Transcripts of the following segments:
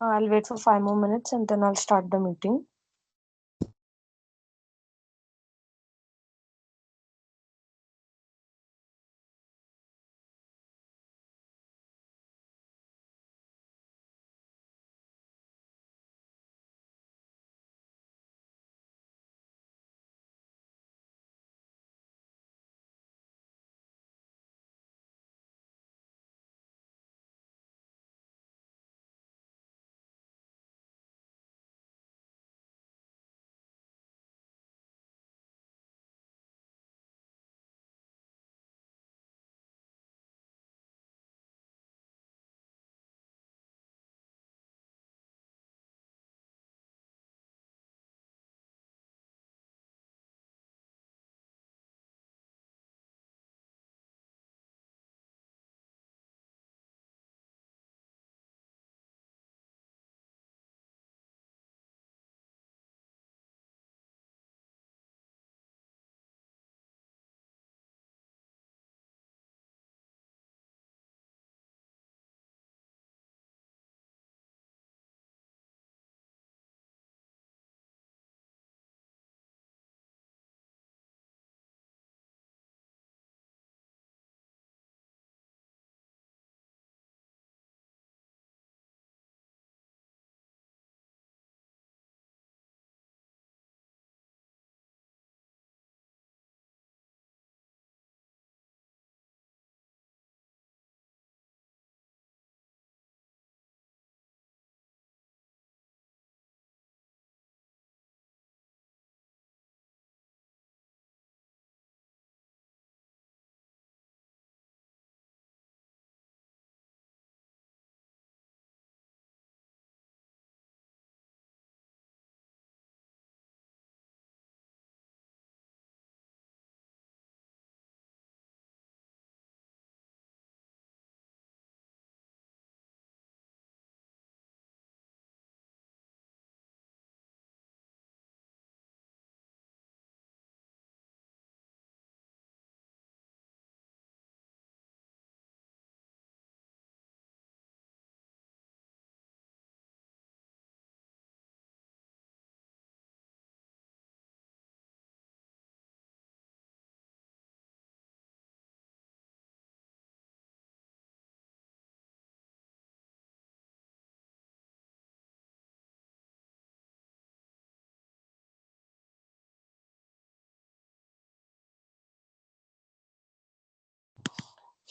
I'll wait for 5 more minutes and then I'll start the meeting.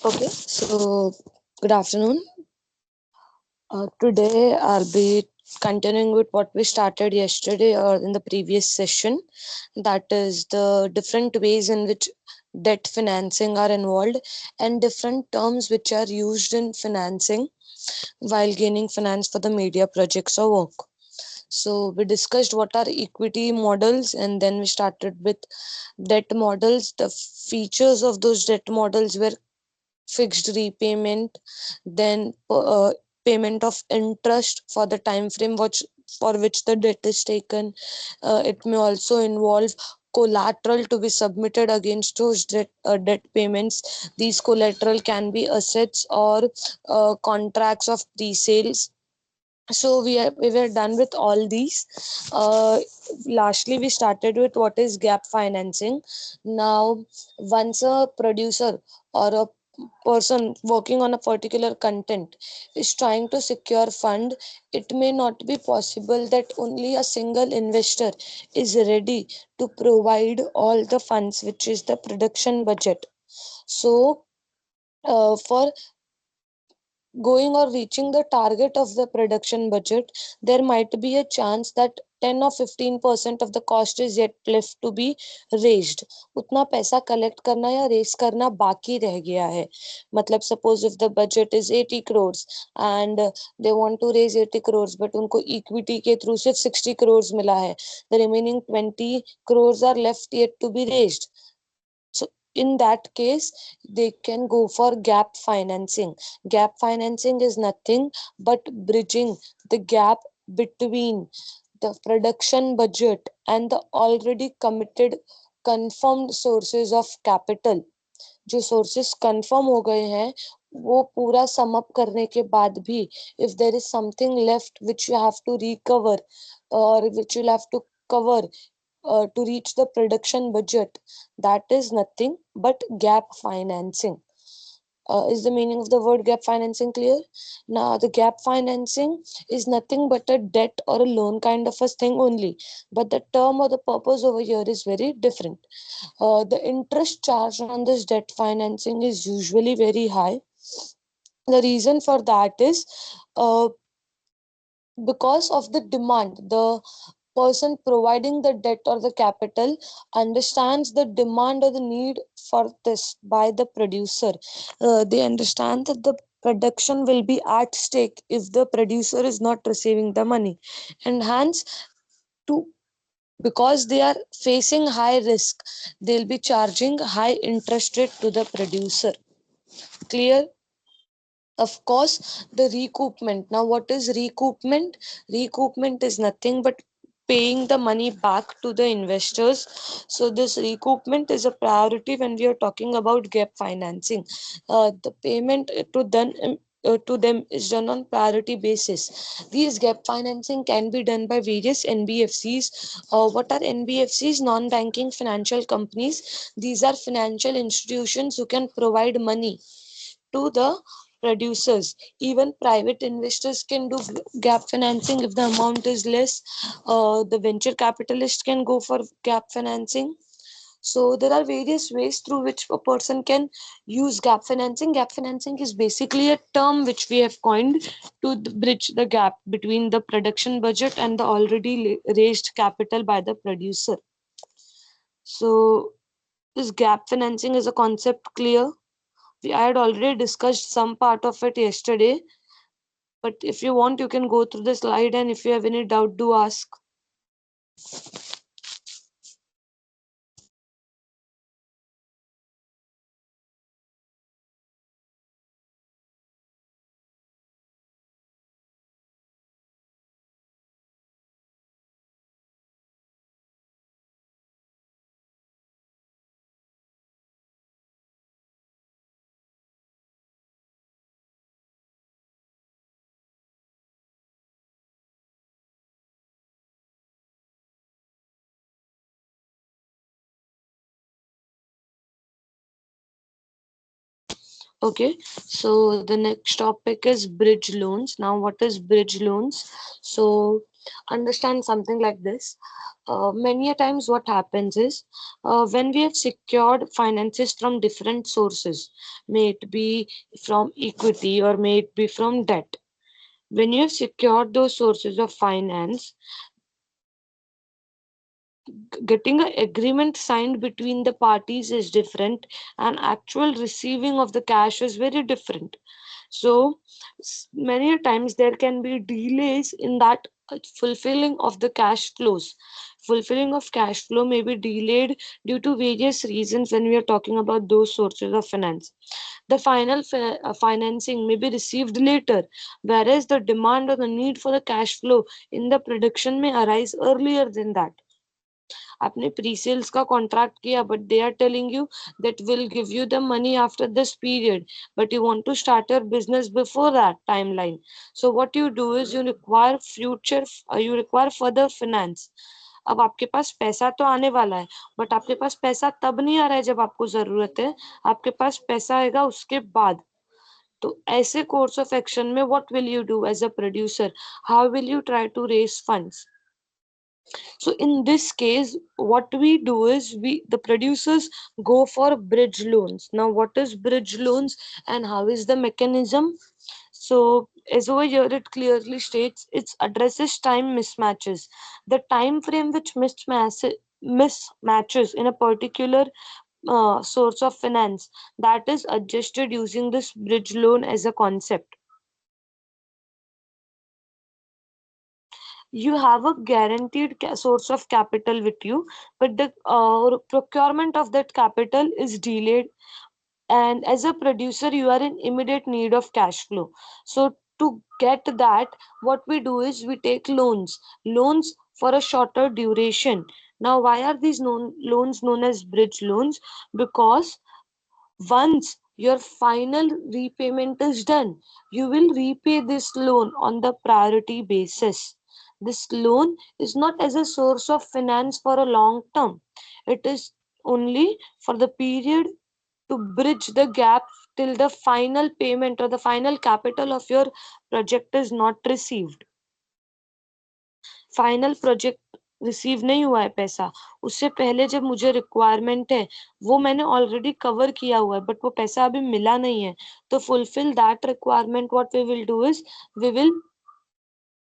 Okay, so good afternoon. Today I'll be continuing with what we started yesterday or in the previous session. That is the different ways in which debt financing are involved and different terms which are used in financing while gaining finance for the media projects or work. So we discussed what are equity models and then we started with debt models. The features of those debt models were fixed repayment, then payment of interest for the time frame which for which the debt is taken. It may also involve collateral to be submitted against those debt payments. These collateral can be assets or contracts of pre-sales. So we were done with all these. Lastly we started with what is gap financing. Now once a producer or a person working on a particular content is trying to secure fund, it may not be possible that only a single investor is ready to provide all the funds, which is the production budget. So for going or reaching the target of the production budget, there might be a chance that 10 or 15% of the cost is yet left to be raised. उतना पैसा collect करना या raise करना बाकी रह गया है. मतलब suppose if the budget is 80 crores and they want to raise 80 crores but उनको equity के through सिर्फ 60 crores मिला है. The remaining 20 crores are left yet to be raised. So in that case, they can go for gap financing. Gap financing is nothing but bridging the gap between the production budget and the already committed confirmed sources of capital. जो sources confirm हो गए हैं वो पूरा sum up करने के बाद भी if there is something left which you have to recover और which you have to cover to reach the production budget, that is nothing but gap financing. Is the meaning of the word gap financing clear? Now, the gap financing is nothing but a debt or a loan kind of a thing only, but the term or the purpose over here is very different. The interest charged on this debt financing is usually very high. The reason for that is uh, because of the demand. The person providing the debt or the capital understands the demand or the need for this by the producer. They understand that the production will be at stake if the producer is not receiving the money, and hence, to because they are facing high risk, they'll be charging high interest rate to the producer. Clear? Of course, the recoupment. Now, what is recoupment? Recoupment is nothing but paying the money back to the investors. So, this recoupment is a priority when we are talking about gap financing. The payment to them is done on priority basis. These gap financing can be done by various NBFCs. What are NBFCs? Non-banking financial companies. These are financial institutions who can provide money to the producers. Even private investors can do gap financing if the amount is less. The venture capitalist can go for gap financing. So there are various ways through which a person can use gap financing. Gap financing is basically a term which we have coined to bridge the gap between the production budget and the already raised capital by the producer. So is gap financing is a concept clear? I had already discussed some part of it yesterday, but if you want, you can go through the slide, and if you have any doubt, do ask. Okay, so the next topic is bridge loans. Now, what is bridge loans? So, understand something like this. Many a times, what happens is when we have secured finances from different sources, may it be from equity or may it be from debt. When you have secured those sources of finance, getting an agreement signed between the parties is different, and actual receiving of the cash is very different. So many times there can be delays in that fulfilling of the cash flows. Fulfilling of cash flow may be delayed due to various reasons when we are talking about those sources of finance. The final financing may be received later, whereas the demand or the need for the cash flow in the production may arise earlier than that. आपने pre sales का contract किया but they are telling you that will give you the money after this period but you want to start your business before that timeline so what you do is you require further finance अब आपके पास पैसा तो आने वाला है but आपके पास पैसा तब नहीं आ रहा है जब आपको जरूरत है आपके पास पैसा आएगा उसके बाद तो ऐसे कोर्स ऑफ एक्शन में what will you do as a producer how will you try to raise funds So in this case, what we do is the producers go for bridge loans. Now, what is bridge loans and how is the mechanism? So as over here it clearly states it addresses time mismatches. The time frame which mismatches in a particular source of finance that is adjusted using this bridge loan as a concept. You have a guaranteed source of capital with you, but the procurement of that capital is delayed. And as a producer, you are in immediate need of cash flow. So, to get that, what we do is we take loans for a shorter duration. Now, why are these loans known as bridge loans? Because Once your final repayment is done, you will repay this loan on the priority basis. This loan is not as a source of finance for a long term. It is only for the period to bridge the gap till the final payment or the final capital of your project is not received. Final project receive नहीं हुआ है पैसा, उससे पहले जब मुझे requirement है वो मैंने ऑलरेडी कवर किया हुआ है, बट वो पैसा अभी मिला नहीं है, तो fulfil that requirement what we will do is we will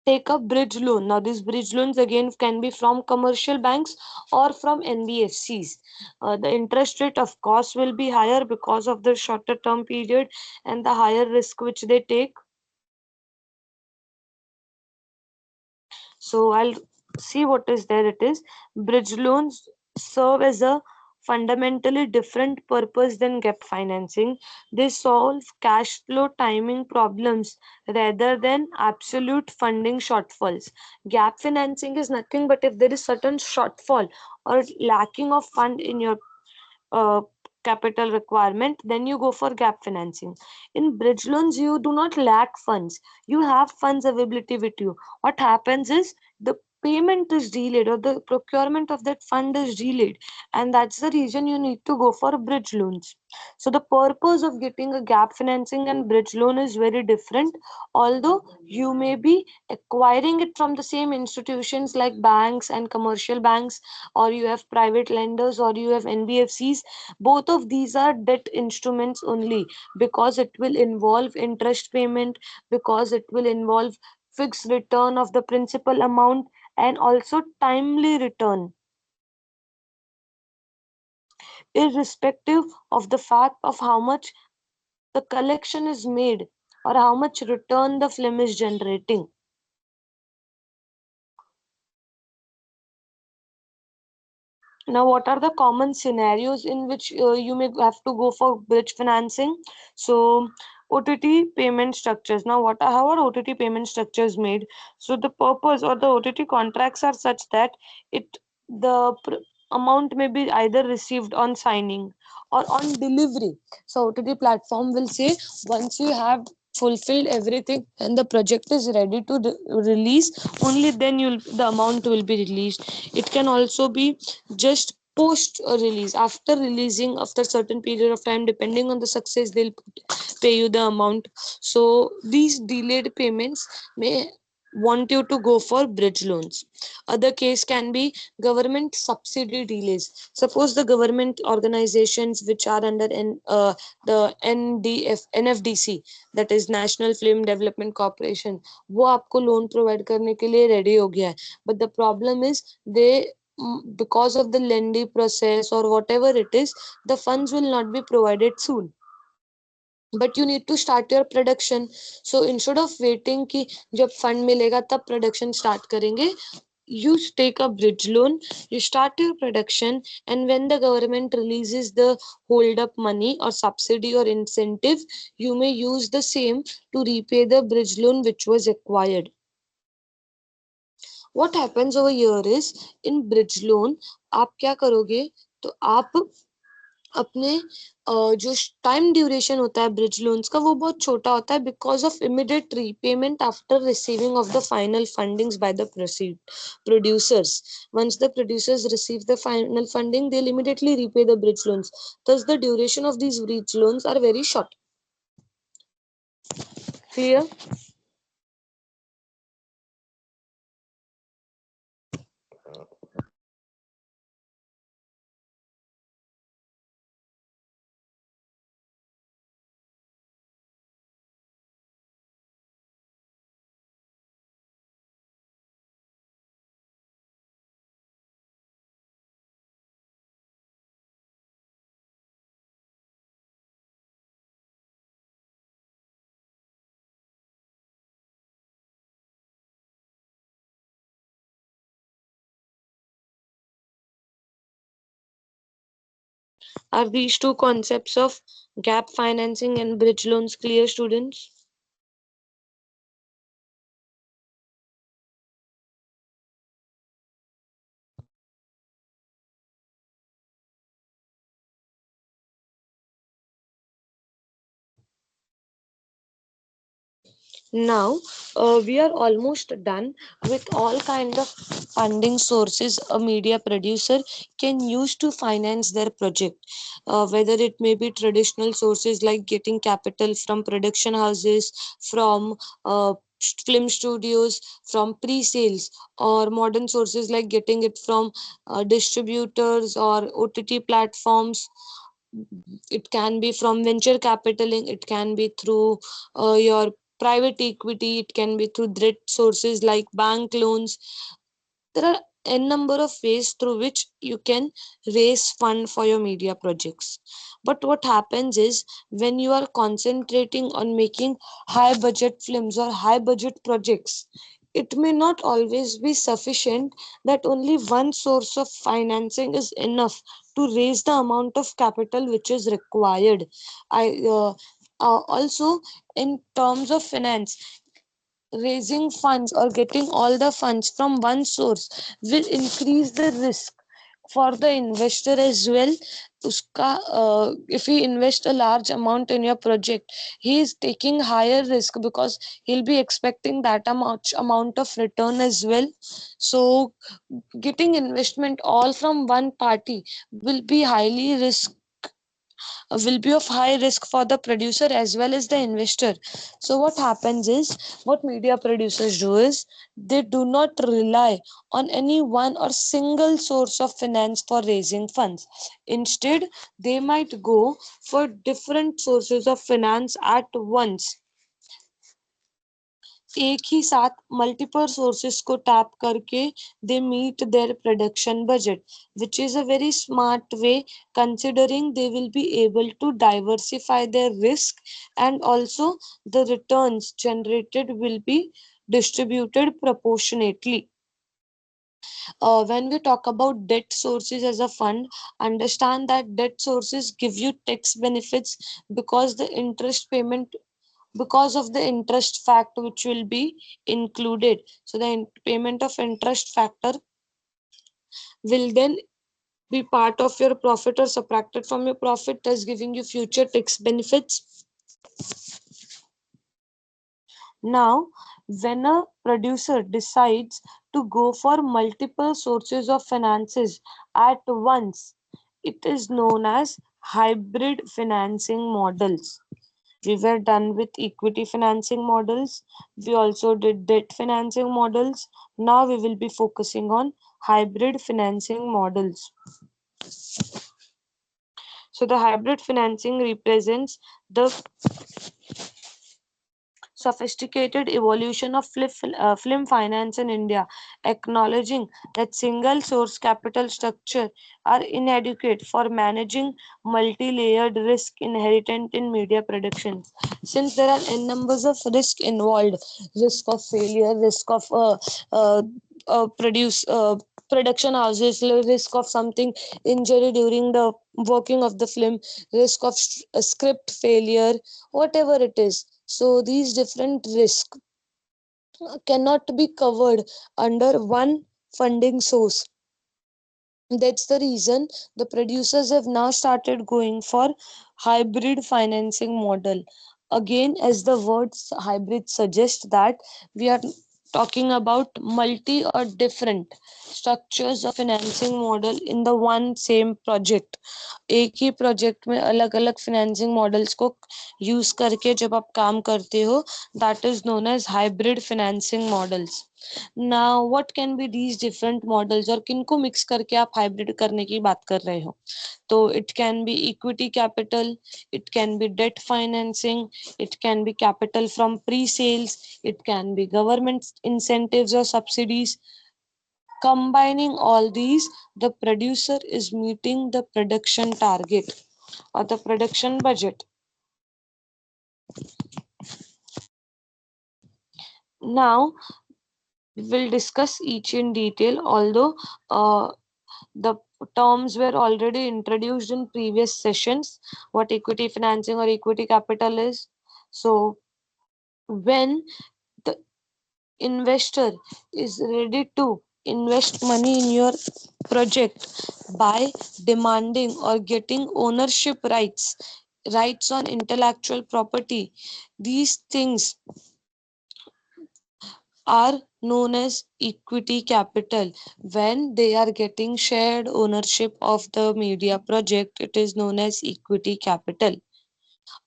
take a bridge loan. Now these bridge loans again can be from commercial banks or from NBFCs. The interest rate of course will be higher because of the shorter term period and the higher risk which they take. So I'll see what is there. It is bridge loans serve as a fundamentally different purpose than gap financing. They solve cash flow timing problems rather than absolute funding shortfalls. Gap financing is nothing but if there is certain shortfall or lacking of fund in your uh, capital requirement, then you go for gap financing. In bridge loans, you do not lack funds. You have funds availability with you. What happens is the payment is delayed or the procurement of that fund is delayed, and that's the reason you need to go for bridge loans. So the purpose of getting a gap financing and bridge loan is very different, although you may be acquiring it from the same institutions like banks and commercial banks, or you have private lenders, or you have NBFCs. Both of these are debt instruments only, because it will involve interest payment, because it will involve fixed return of the principal amount, and also timely return, irrespective of the fact of how much the collection is made or how much return the film is generating. Now, what are the common scenarios in which you may have to go for bridge financing? So, OTT payment structures. Now, how are OTT payment structures made? So, the purpose or the OTT contracts are such that it the amount may be either received on signing or on delivery. So, OTT platform will say once you have fulfilled everything and the project is ready to release, only then the amount will be released. It can also be just post a release, after releasing after certain period of time, depending on the success, they'll pay you the amount. So these delayed payments may want you to go for bridge loans. Other case can be government subsidy delays. Suppose the government organizations which are under the NFDC, that is National Film Development Corporation, वो आपको loan provide करने के लिए ready हो गया है, but the problem is they because of the lengthy process or whatever it is, the funds will not be provided soon, but you need to start your production. So instead of waiting कि जब fund मिलेगा तब production start करेंगे, you take a bridge loan, you start your production, and when the government releases the hold up money or subsidy or incentive, you may use the same to repay the bridge loan which was acquired. What happens over here is in bridge loan आप क्या करोगे, तो आप अपने जो time duration होता है bridge loans का वो बहुत छोटा होता है, because of immediate repayment after receiving of the final fundings by the producers. Once the producers receive the final funding, they'll immediately repay the bridge loans. Thus the duration of these bridge loans are very short. Clear? Are these two concepts of gap financing and bridge loans clear, students? Now, we are almost done with all kind of funding sources a media producer can use to finance their project. Whether it may be traditional sources like getting capital from production houses, from film studios, from pre-sales, or modern sources like getting it from distributors or OTT platforms. It can be from venture capitaling, it can be through your private equity, it can be through debt sources like bank loans. There are a number of ways through which you can raise fund for your media projects. But what happens is, when you are concentrating on making high budget films or high budget projects, it may not always be sufficient that only one source of financing is enough to raise the amount of capital which is required. I Also, in terms of finance, raising funds or getting all the funds from one source will increase the risk for the investor as well. If he invest a large amount in your project, he is taking higher risk because he'll be expecting that amount of return as well. So getting investment all from one party will be highly risk will be of high risk for the producer as well as the investor. So what happens is, what media producers do is, they do not rely on any one or single source of finance for raising funds. Instead, they might go for different sources of finance at once. एक ही साथ multiple sources को tap करके they meet their production budget, which is a very smart way, considering they will be able to diversify their risk, and also the returns generated will be distributed proportionately. When we talk about debt sources as a fund, understand that debt sources give you tax benefits because the interest payment because of the interest fact which will be included. So the payment of interest factor will then be part of your profit or subtracted from your profit, thus giving you future tax benefits. Now, when a producer decides to go for multiple sources of finances at once, it is known as hybrid financing models. We were done with equity financing models. We also did debt financing models. Now we will be focusing on hybrid financing models. So the hybrid financing represents the sophisticated evolution of film finance in India, acknowledging that single source capital structure are inadequate for managing multi-layered risk inherent in media productions. Since there are n numbers of risk involved, risk of failure, risk of produce production houses, risk of something injury during the working of the film, risk of script failure, whatever it is. So these different risks cannot be covered under one funding source. That's the reason the producers have now started going for hybrid financing model. Again, as the words hybrid suggest, that we are talking about multi or different structures of financing model in the one same project. एक ही project में अलग अलग financing models को use करके जब आप काम करते हो, that is known as hybrid financing models. Now what can be these different models, और किनको मिक्स करके आप हाइब्रिड करने की बात कर रहे हो? तो it can be equity capital, it can be debt financing, it can be capital from pre-sales, it can be government incentives or subsidies. Combining all these, the producer is meeting the production target or the production budget. Now, we'll discuss each in detail, although the terms were already introduced in previous sessions, what equity financing or equity capital is. So, when the investor is ready to invest money in your project by demanding or getting ownership rights on intellectual property, these things are known as equity capital. When they are getting shared ownership of the media project, it is known as equity capital.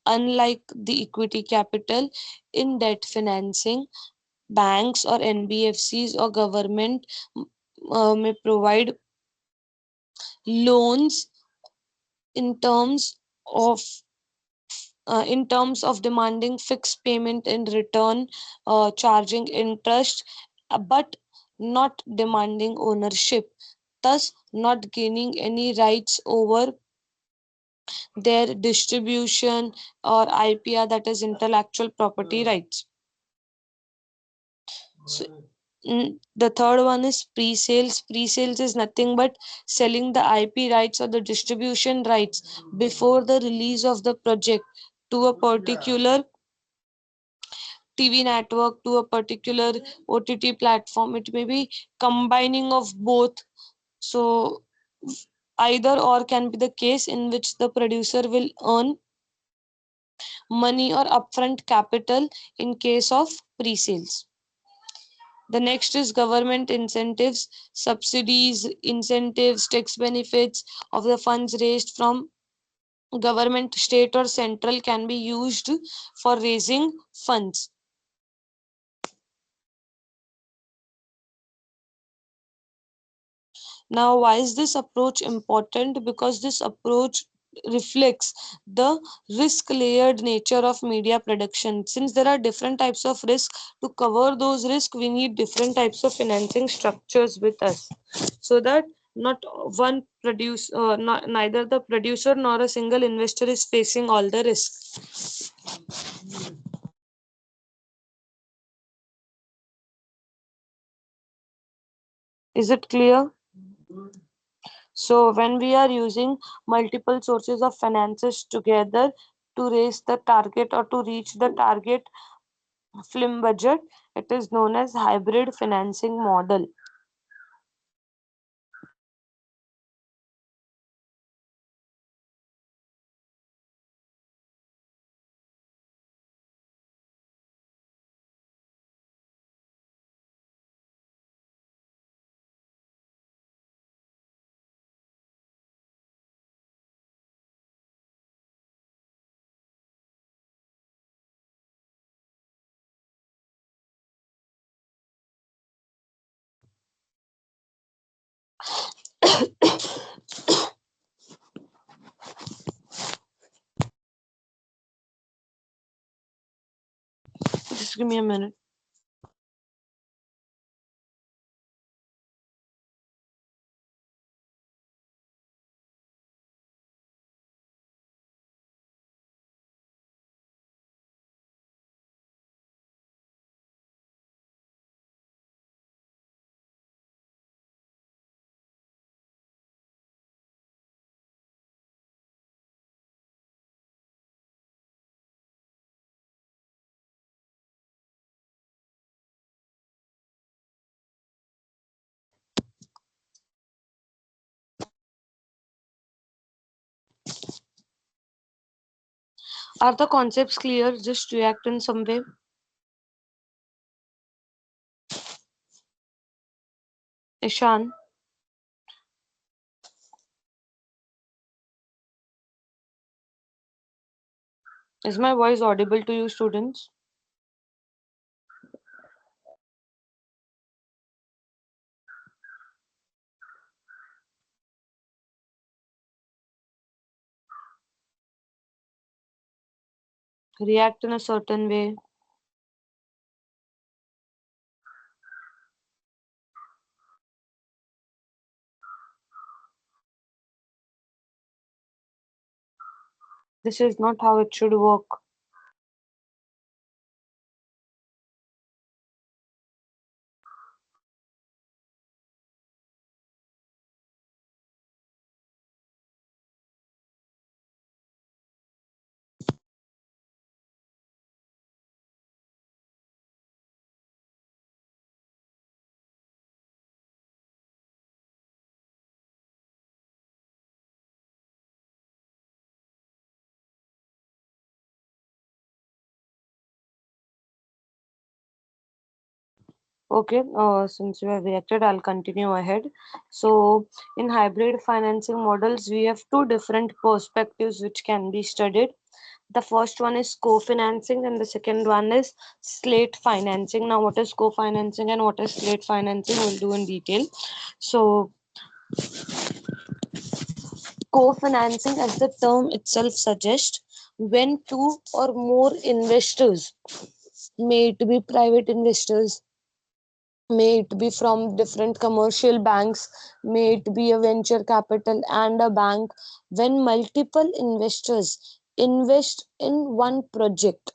Unlike the equity capital in debt financing, banks or NBFCs or government may provide loans in terms of demanding fixed payment in return, charging interest, but not demanding ownership, thus not gaining any rights over their distribution or IPR, that is intellectual property rights. So, the third one is pre-sales. Pre-sales is nothing but selling the IP rights or the distribution rights before the release of the project to a particular TV network, to a particular OTT platform. It may be combining of both. So either or can be the case in which the producer will earn money or upfront capital in case of pre-sales. The next is government incentives, subsidies, incentives, tax benefits of the funds raised from government, state, or central can be used for raising funds. Now, why is this approach important? Because this approach reflects the risk layered nature of media production. Since there are different types of risk, to cover those risks, we need different types of financing structures with us, so that not one produce, neither the producer nor a single investor is facing all the risk. Is it clear? So when we are using multiple sources of finances together to raise the target or to reach the target film budget, it is known as hybrid financing model. Just give me a minute. Are the concepts clear? Just react in some way. Ishan, is my voice audible to you, students? React in a certain way. This is not how it should work. Okay, since you have reacted, I'll continue ahead. So, in hybrid financing models, we have two different perspectives which can be studied. The first one is co-financing, and the second one is slate financing. Now, what is co-financing and what is slate financing? We'll do in detail. So, co-financing, as the term itself suggests, when two or more investors, may it be private investors, may it be from different commercial banks, may it be a venture capital and a bank, when multiple investors invest in one project,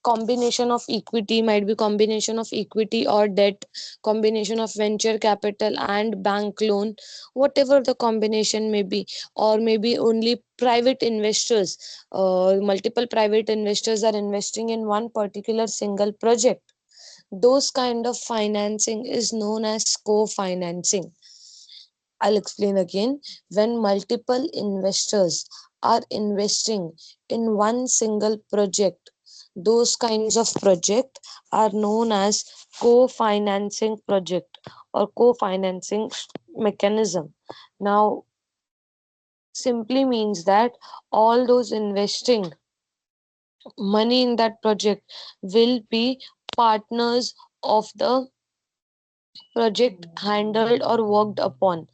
combination of equity, might be combination of equity or debt, combination of venture capital and bank loan, whatever the combination may be, or maybe only private investors, multiple private investors are investing in one particular single project, those kind of financing is known as co-financing. I'll explain again. When multiple investors are investing in one single project, those kinds of project are known as co-financing project or co-financing mechanism. Now, simply means that all those investing money in that project will be partners of the project handled or worked upon.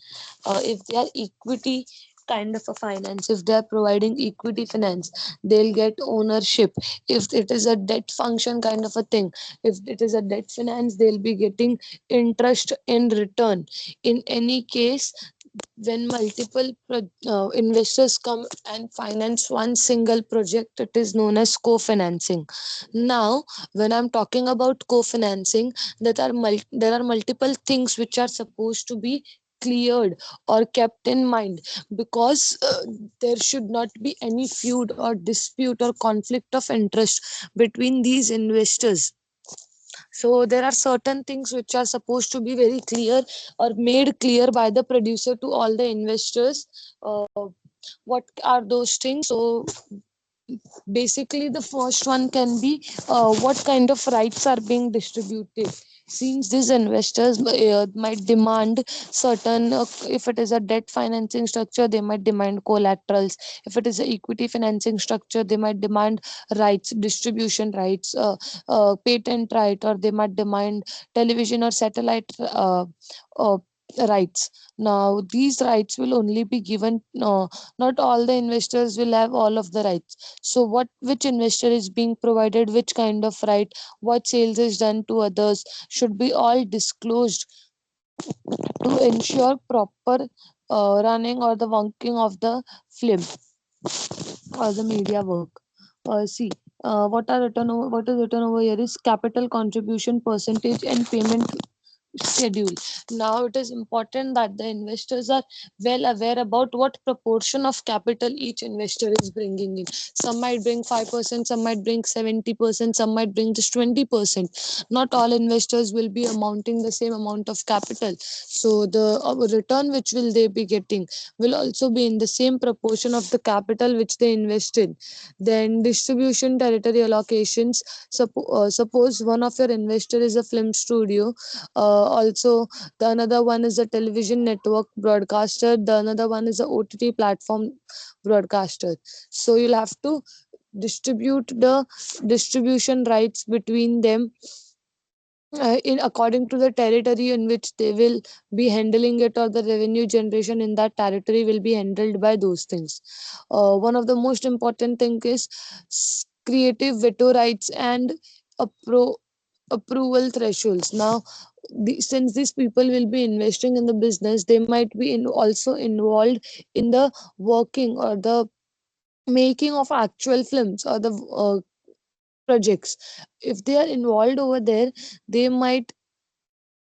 If they are equity kind of a finance, if they are providing equity finance, they'll get ownership. If it is a debt function kind of a thing, if it is a debt finance, they'll be getting interest in return. In any case, when multiple investors come and finance one single project, it is known as co-financing. Now, when I'm talking about co-financing, there are multiple things which are supposed to be cleared or kept in mind, because there should not be any feud or dispute or conflict of interest between these investors. So there are certain things which are supposed to be very clear or made clear by the producer to all the investors. uh, what are those things? So basically, the first one can be what kind of rights are being distributed, since these investors might demand certain, if it is a debt financing structure, they might demand collaterals. If it is an equity financing structure, they might demand rights, distribution rights, patent right, or they might demand television or satellite uh, rights. Now these rights will only be given, not all the investors will have all of the rights. So what, which investor is being provided which kind of right, what sales is done to others, should be all disclosed to ensure proper running or the working of the film or the media work. See, what is written over here is capital contribution percentage and payment schedule. Now it is important that the investors are well aware about what proportion of capital each investor is bringing in. Some might bring 5%, some might bring 70%, some might bring just 20%. Not all investors will be amounting the same amount of capital. So the return which will they be getting will also be in the same proportion of the capital which they invested. Then distribution territory allocations. Suppose one of your investor is a film studio, also the another one is a television network broadcaster, the another one is a OTT platform broadcaster. So you'll have to distribute the distribution rights between them, in according to the territory in which they will be handling it, or the revenue generation in that territory will be handled by those things. One of the most important thing is creative veto rights and appro- approval thresholds. Now, since these people will be investing in the business, they might be also involved in the working or the making of actual films or the projects. If they are involved over there, they might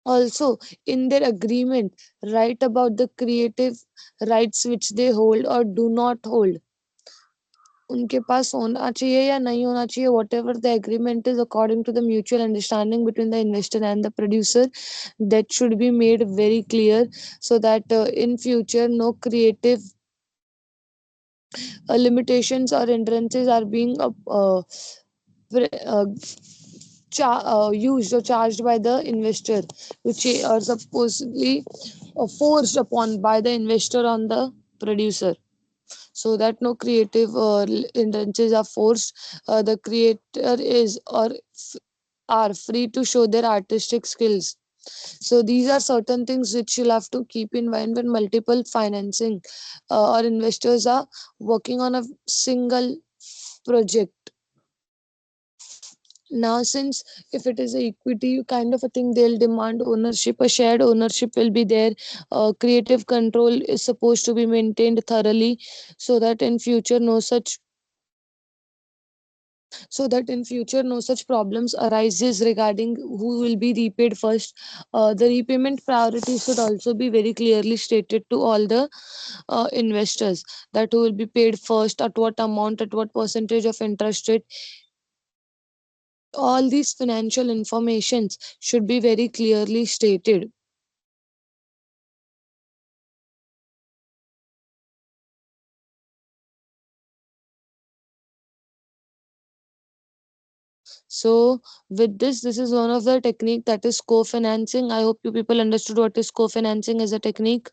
also in their agreement write about the creative rights which they hold or do not hold. उनके पास होना चाहिए या नहीं होना चाहिए, whatever the agreement is according to the mutual understanding between the investor and the producer, that should be made very clear, so that in future no creative limitations or hindrances are being pre- uh, used or charged by the investor, which are supposedly forced upon by the investor on the producer, so that no creative intentions are forced. The creator is or are free to show their artistic skills. So these are certain things which you'll have to keep in mind when multiple financing or investors are working on a single project. Now, since if it is a equity kind of a thing, they'll demand ownership. A shared ownership will be there. Creative control is supposed to be maintained thoroughly, so that in future no such no such problems arises regarding who will be repaid first. The repayment priority should also be very clearly stated to all the investors, that who will be paid first, at what amount, at what percentage of interest rate. All these financial informations should be very clearly stated. So with this is one of the technique, that is co-financing. I hope you people understood what is co-financing as a technique.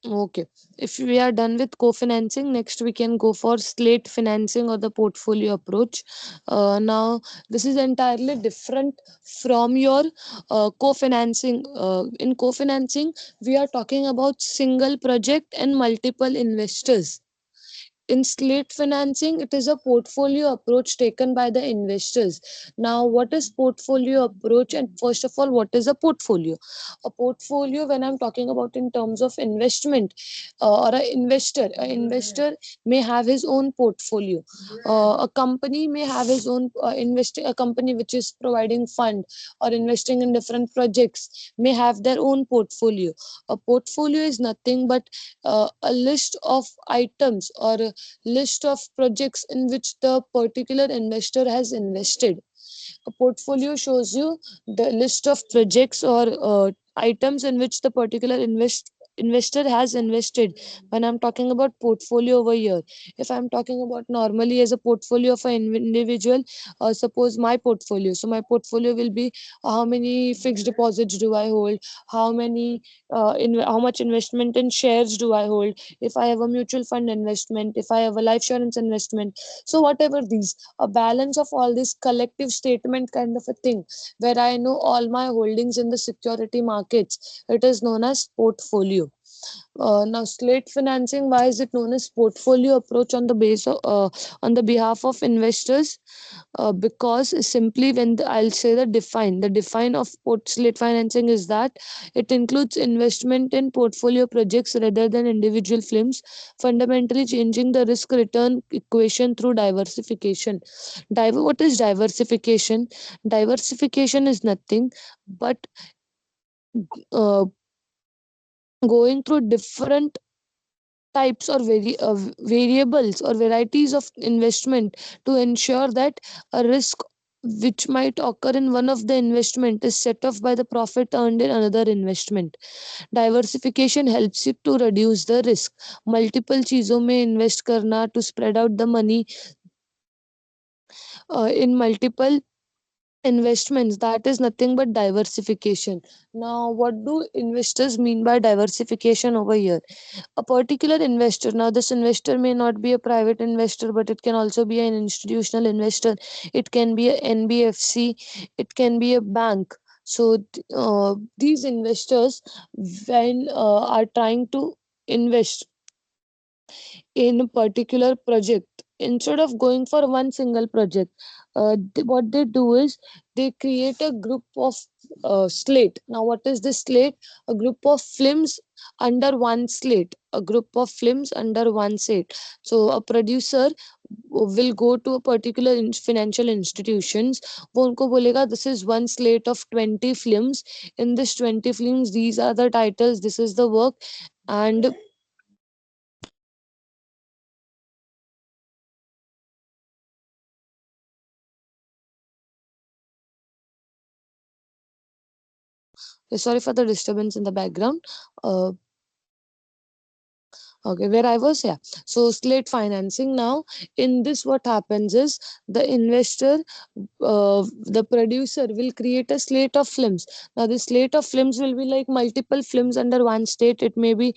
Okay. If we are done with co-financing, next we can go for slate financing or the portfolio approach. Now, this is entirely different from your co-financing. In co-financing, we are talking about single project and multiple investors. In slate financing, it is a portfolio approach taken by the investors. Now, what is portfolio approach? And first of all, what is a portfolio? A portfolio, when I'm talking about in terms of investment, or an investor may have his own portfolio. A company may have his own investing. A company which is providing fund or investing in different projects may have their own portfolio. A portfolio is nothing but a list of items or a list of projects in which the particular investor has invested. A portfolio shows you the list of projects or items in which the particular investor has invested. When I'm talking about portfolio over here, if I'm talking about normally as a portfolio of an individual, suppose my portfolio, so my portfolio will be how many fixed deposits do I hold, how many how much investment in shares do I hold, if I have a mutual fund investment, if I have a life insurance investment. So whatever these, a balance of all this collective statement kind of a thing, where I know all my holdings in the security markets, it is known as portfolio. Now, slate financing, why is it known as portfolio approach on the base of, on the behalf of investors? Because simply when I'll say the define of slate financing is that it includes investment in portfolio projects rather than individual films, fundamentally changing the risk return equation through diversification. What is diversification? Diversification is nothing but uh, going through different types or variables or varieties of investment to ensure that a risk which might occur in one of the investment is set off by the profit earned in another investment. Diversification helps you to reduce the risk. Multiple चीजों में invest करना to spread out the money in multiple investments, that is nothing but diversification. Now, what do investors mean by diversification over here? A particular investor, now this investor may not be a private investor, but it can also be an institutional investor, it can be a NBFC, it can be a bank. So these investors, when are trying to invest in a particular project, instead of going for one single project, what they do is they create a group of slate. Now, what is this slate? A group of films under one slate, a group of films under one slate. So a producer will go to a particular financial institutions, वो उनको बोलेगा this is one slate of 20 films. In this 20 films, these are the titles, this is the work, and Sorry for the disturbance in the background. Uh, Okay, where I was, yeah. So slate financing now. In this, what happens is the investor, the producer will create a slate of films. Now, the slate of films will be like multiple films under one state. It may be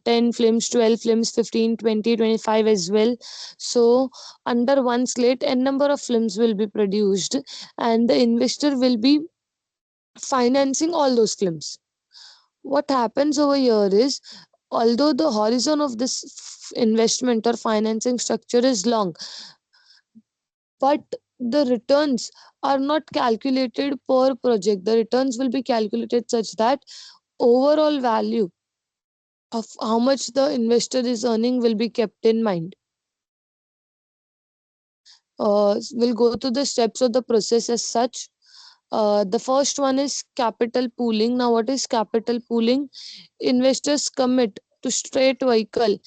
10 films, 12 films, 15, 20, 25 as well. So, under one slate, a number of films will be produced, and the investor will be financing all those films. What happens over here is, although the horizon of this investment or financing structure is long, but the returns are not calculated per project. The returns will be calculated such that overall value of how much the investor is earning will be kept in mind. We'll go through the steps of the process as such. The first one is capital pooling. Now, what is capital pooling? Investors commit to straight vehicle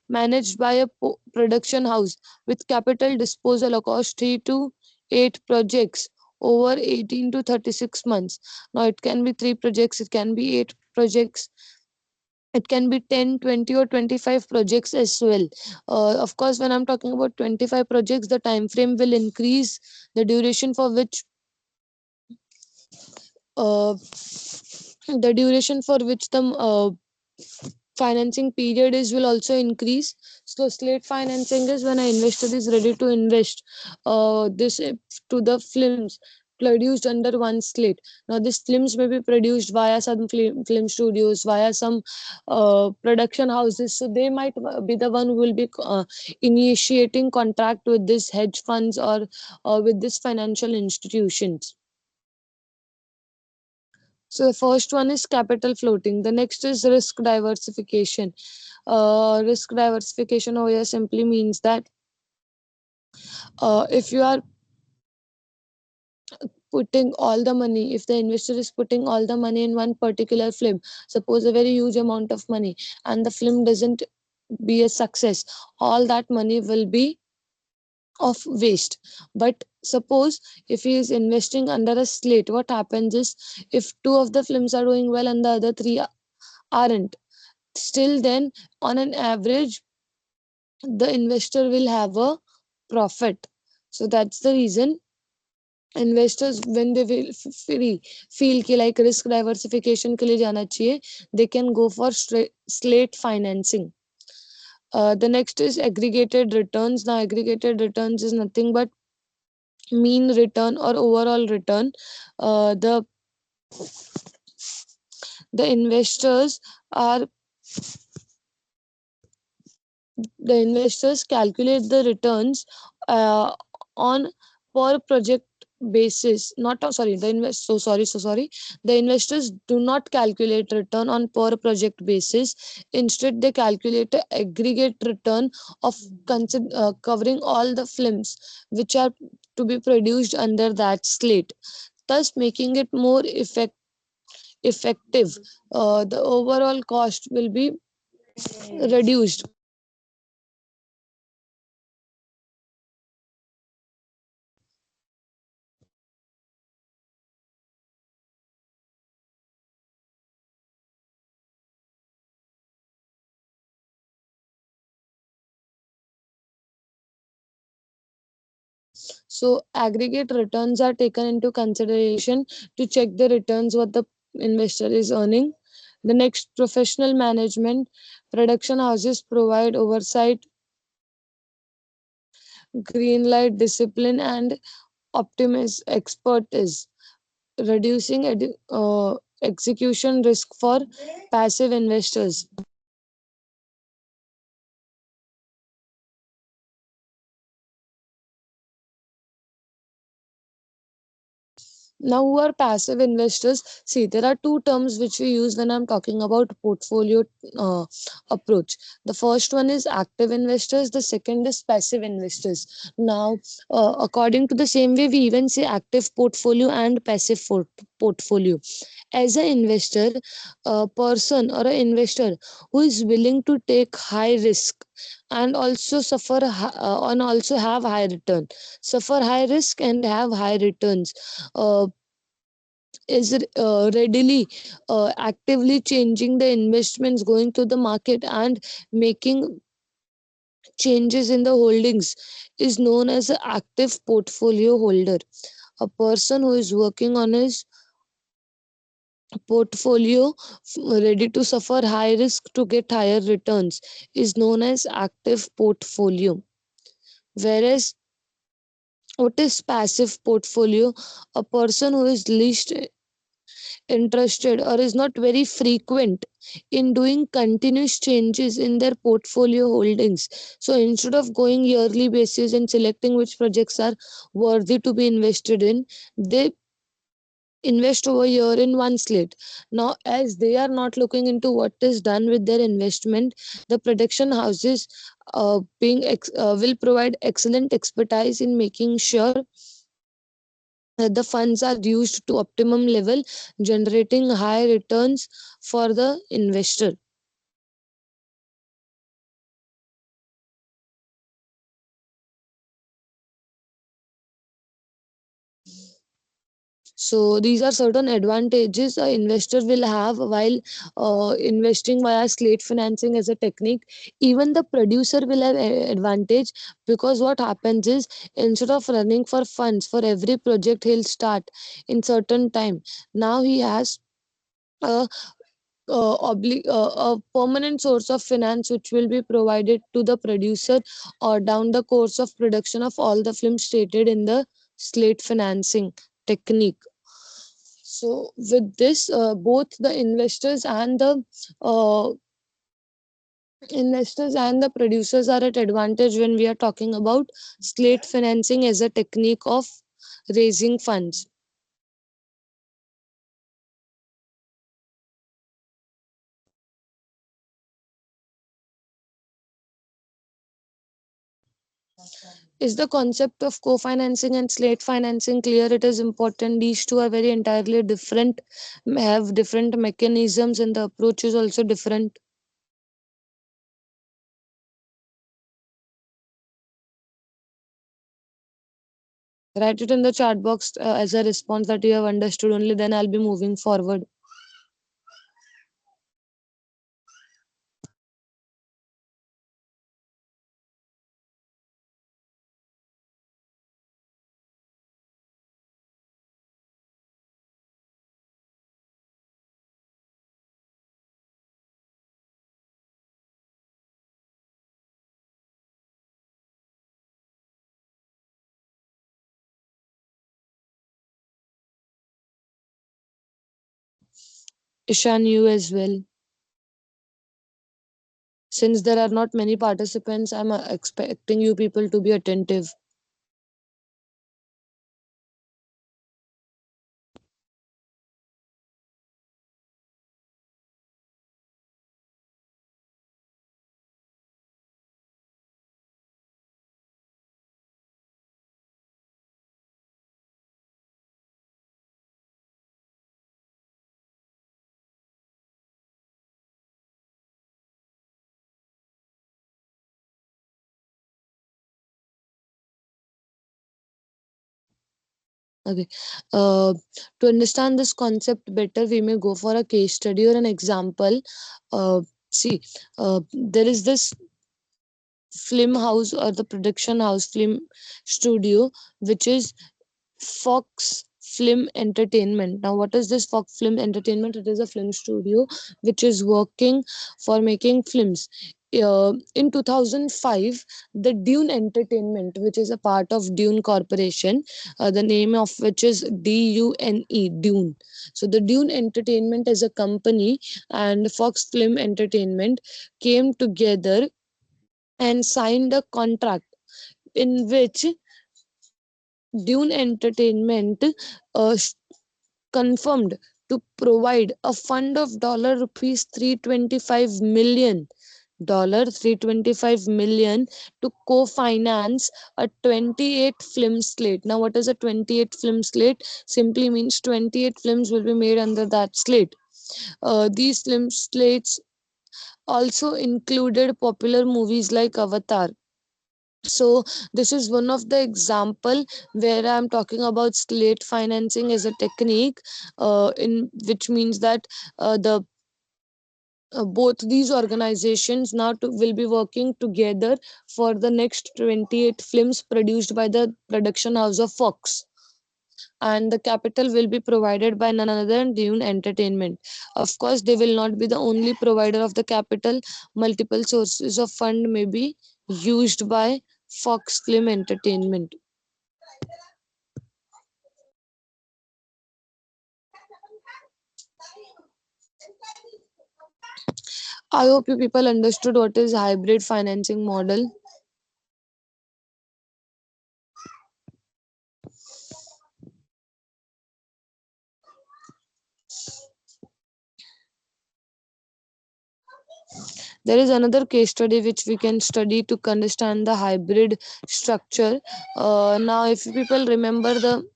managed by a production house with capital disposal across 3 to 8 projects over 18 to 36 months. Now, it can be 3 projects, it can be 8 projects, it can be 10, 20, or 25 projects as well. Of course, when I'm talking about 25 projects, the time frame will increase, the duration for which uh, the financing period is will also increase. So slate financing is when an investor is ready to invest this to the films produced under one slate. Now these films may be produced via some film studios, via some production houses, so they might be the one who will be initiating contract with this hedge funds or with this financial institutions. So the first one is capital floating. The next is risk diversification. Risk diversification over here simply means that if you are putting all the money, if the investor is putting all the money in one particular film, suppose a very huge amount of money, and the film doesn't be a success, all that money will be of waste. But suppose if he is investing under a slate, what happens is, if two of the films are doing well and the other three aren't, still then on an average the investor will have a profit. So that's the reason investors, when they will feel कि like risk diversification के लिए जाना चाहिए, they can go for slate financing. The next is aggregated returns. Now aggregated returns is nothing but mean return or overall return. The investors are the investors calculate the returns uh, on per project basis. Not sorry the invest so sorry so sorry The investors do not calculate return on per project basis. Instead they calculate the aggregate return of covering all the films which are to be produced under that slate, thus making it more effective. The overall cost will be reduced. So aggregate returns are taken into consideration to check the returns what the investor is earning. The next, professional management. Production houses provide oversight, green light, discipline, and optimist expertise, reducing execution risk for passive investors. Now, who are passive investors? See, there are two terms which we use when I'm talking about portfolio uh, approach. The first one is active investors, the second is passive investors. Now, according to the same way, we even say active portfolio and passive portfolio. As an investor, a person or an investor who is willing to take high risk and also and also have high return, suffer high risk and have high returns. Uh, is readily actively changing the investments, going to the market and making changes in the holdings, is known as an active portfolio holder. A person who is working on his portfolio ready to suffer high risk to get higher returns is known as active portfolio. Whereas what is passive portfolio? A person who is least interested or is not very frequent in doing continuous changes in their portfolio holdings. So instead of going yearly basis and selecting which projects are worthy to be invested in, they invest over here in one slate. Now, as they are not looking into what is done with their investment, the production houses will provide excellent expertise in making sure that the funds are used to optimum level, generating high returns for the investor. So these are certain advantages a investor will have while investing via slate financing as a technique. Even the producer will have advantage, because what happens is, instead of running for funds for every project he'll start in certain time, now he has a a permanent source of finance which will be provided to the producer or down the course of production of all the films stated in the slate financing technique. So with this, both the uh, investors and the producers are at advantage when we are talking about slate financing as a technique of raising funds. Is the concept of co-financing and slate financing clear? It is important. These two are very entirely different, have different mechanisms, and the approach is also different. Write it in the chat box as a response that you have understood. Only then I'll be moving forward. Ishan, you as well. Since there are not many participants, I'm expecting you people to be attentive. Okay. Uh, to understand this concept better, we may go for a case study or an example. See, there is this film house or the production house, film studio, which is Fox Film Entertainment. Now, what is this Fox Film Entertainment? It is a film studio which is working for making films. In 2005, the Dune Entertainment, which is a part of Dune Corporation, the name of which is DUNE, Dune. So, the Dune Entertainment as a company and Fox Film Entertainment came together and signed a contract in which Dune Entertainment uh, confirmed to provide a fund of dollar rupees 325 million dollar 325 million to co-finance a 28 film slate. Now what is a 28 film slate? Simply means 28 films will be made under that slate. These film slates also included popular movies like Avatar, So this is one of the example where I'm talking about slate financing as a technique, in which means that the both these organizations now will be working together for the next 28 films produced by the production house of Fox, and the capital will be provided by none other than Dune Entertainment. Of course, they will not be the only provider of the capital. Multiple sources of fund may be used by Fox Film Entertainment. I hope you people understood what is hybrid financing model. There is another case study which we can study to understand the hybrid structure. Now, if you people remember the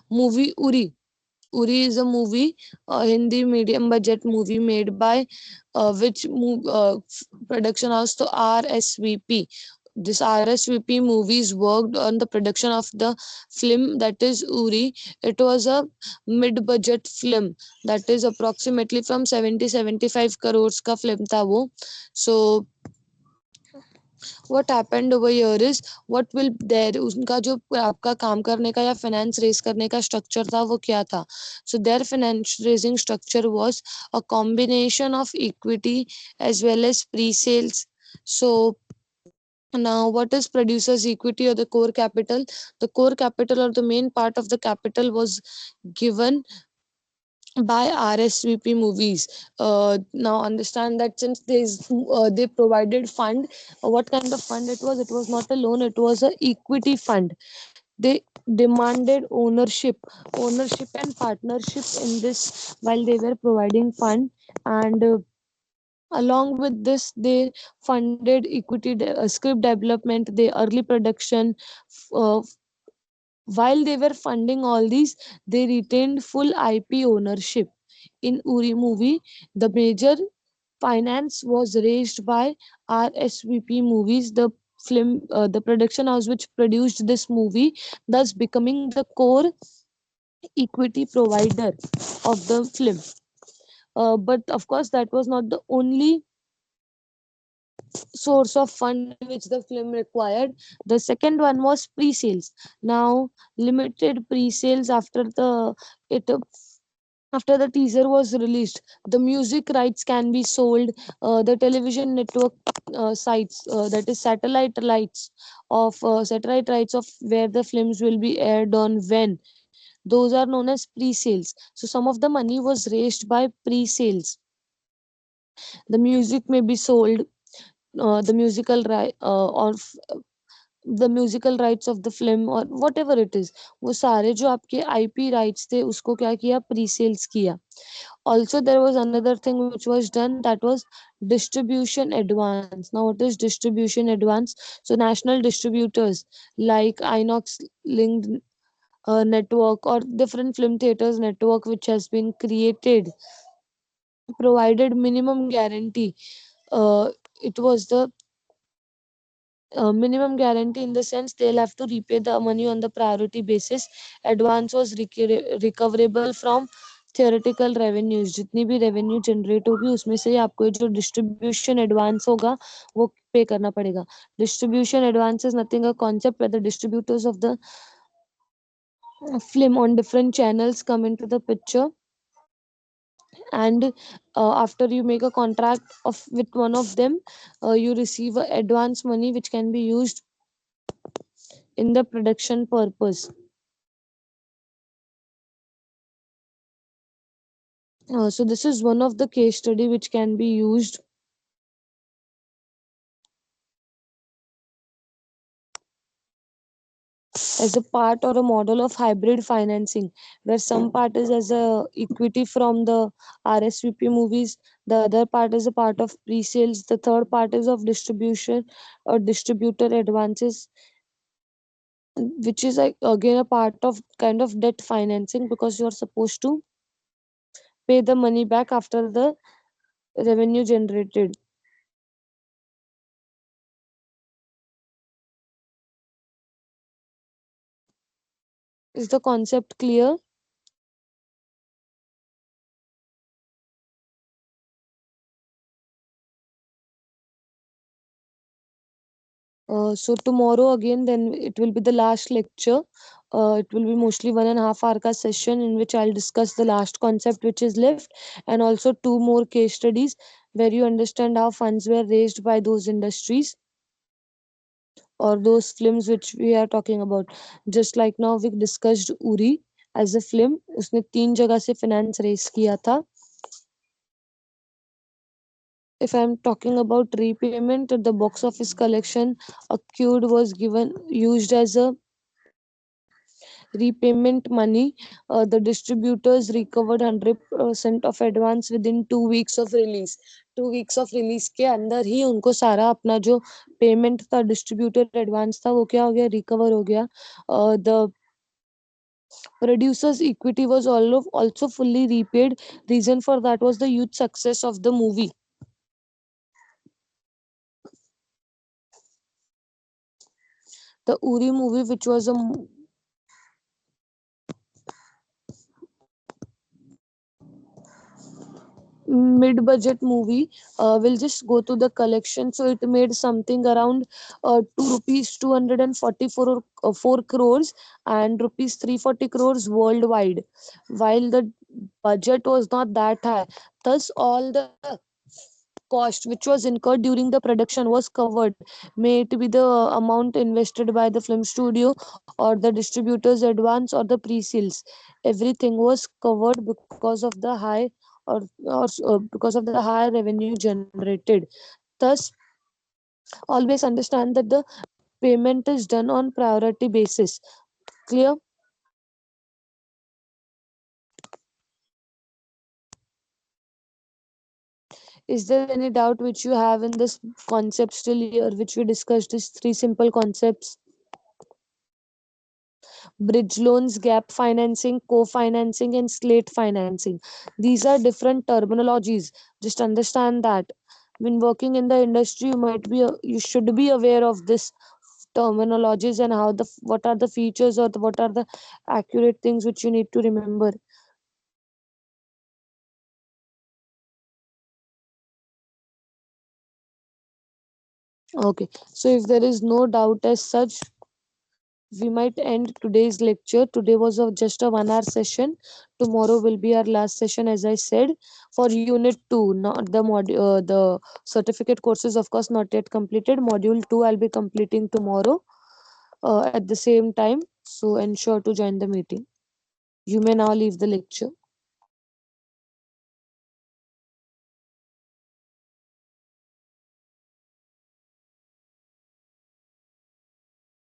movie Uri, Uri is a movie, a Hindi medium budget movie made by production house to RSVP. This RSVP movies worked on the production of the film that is Uri. It was a mid-budget film that is approximately from 70-75 crores का film था वो. So what happened over here is what will there उनका जो आपका काम करने का या फाइनेंस रेज करने का स्ट्रक्चर था वो क्या था. So their finance raising structure was a combination of equity as well as pre-sales. So now what is producers equity or the core capital? The core capital or the main part of the capital was given by RSVP movies. Now understand that since they provided fund, what kind of fund it was? It was not a loan; it was a equity fund. They demanded ownership and partnership in this while they were providing fund, and along with this they funded script development, the early production. Uh, while they were funding all these, they retained full IP ownership. In Uri movie, the major finance was raised by RSVP Movies, the production house which produced this movie, thus becoming the core equity provider of the film. But of course, that was not the only source of fund which the film required. The second one was pre-sales. Now, limited pre-sales it after the teaser was released, the music rights can be sold. The television network sites, that is satellite rights of where the films will be aired on when, those are known as pre-sales. So some of the money was raised by pre-sales. The music may be sold, the musical right or the musical rights of the film or whatever it is, वो सारे जो आपके IP rights थे उसको क्या किया, pre-sales किया. Also there was another thing which was done, that was distribution advance. Now what is distribution advance? So national distributors like Inox linked network or different film theaters network which has been created provided minimum guarantee. It was the minimum guarantee in the sense they'll have to repay the money on the priority basis. Advance was recoverable from theoretical revenues. जितनी भी revenue generate होगी उसमें से ही आपको जो distribution advance होगा वो pay करना पड़ेगा. Distribution advance is nothing a concept where the distributors of the film on different channels come into the picture, and after you make a contract with one of them, you receive a advance money which can be used in the production purpose. So this is one of the case study which can be used as a part or a model of hybrid financing, where some part is as a equity from the RSVP movies, the other part is a part of pre-sales, the third part is of distribution or distributor advances, which is like again a part of kind of debt financing because you are supposed to pay the money back after the revenue generated. Is the concept clear? So tomorrow again, then it will be the last lecture. It will be mostly 1.5 hour ka session in which I'll discuss the last concept which is left, and also two more case studies where you understand how funds were raised by those industries or those films which we are talking about. Just like now we discussed Uri as a film, उसने 3 जगह से finance raise किया था. If I'm talking about repayment, the box office collection accrued was given used as a repayment money. The distributors recovered 100% of advance within 2 weeks of release. 2 weeks of release के अंदर ही उनको सारा अपना जो payment था distributor advance था वो क्या हो गया रिकवर हो गया. The producers equity was also fully repaid. Reason for that was the huge success of the movie. The Uri movie, which was a mid-budget movie, will just go to the collection. So it made something around 2 rupees 244 4 crores and rupees 340 crores worldwide, while the budget was not that high. Thus, all the cost which was incurred during the production was covered, may it be the amount invested by the film studio or the distributor's advance or the pre-sales. Everything was covered because of the high because of the high revenue generated. Thus, always understand that the payment is done on priority basis. Clear? Is there any doubt which you have in this concept still here, which we discussed? These three simple concepts: bridge loans, gap financing, co-financing, and slate financing. These are different terminologies. Just understand that when working in the industry, you should be aware of this terminologies and how the what are the features or what are the accurate things which you need to remember. Okay, so if there is no doubt as such, we might end today's lecture. Today was just a 1 hour session. Tomorrow will be our last session, as I said, for Unit 2, not the certificate courses, of course, not yet completed. Module 2, I'll be completing tomorrow at the same time. So ensure to join the meeting. You may now leave the lecture.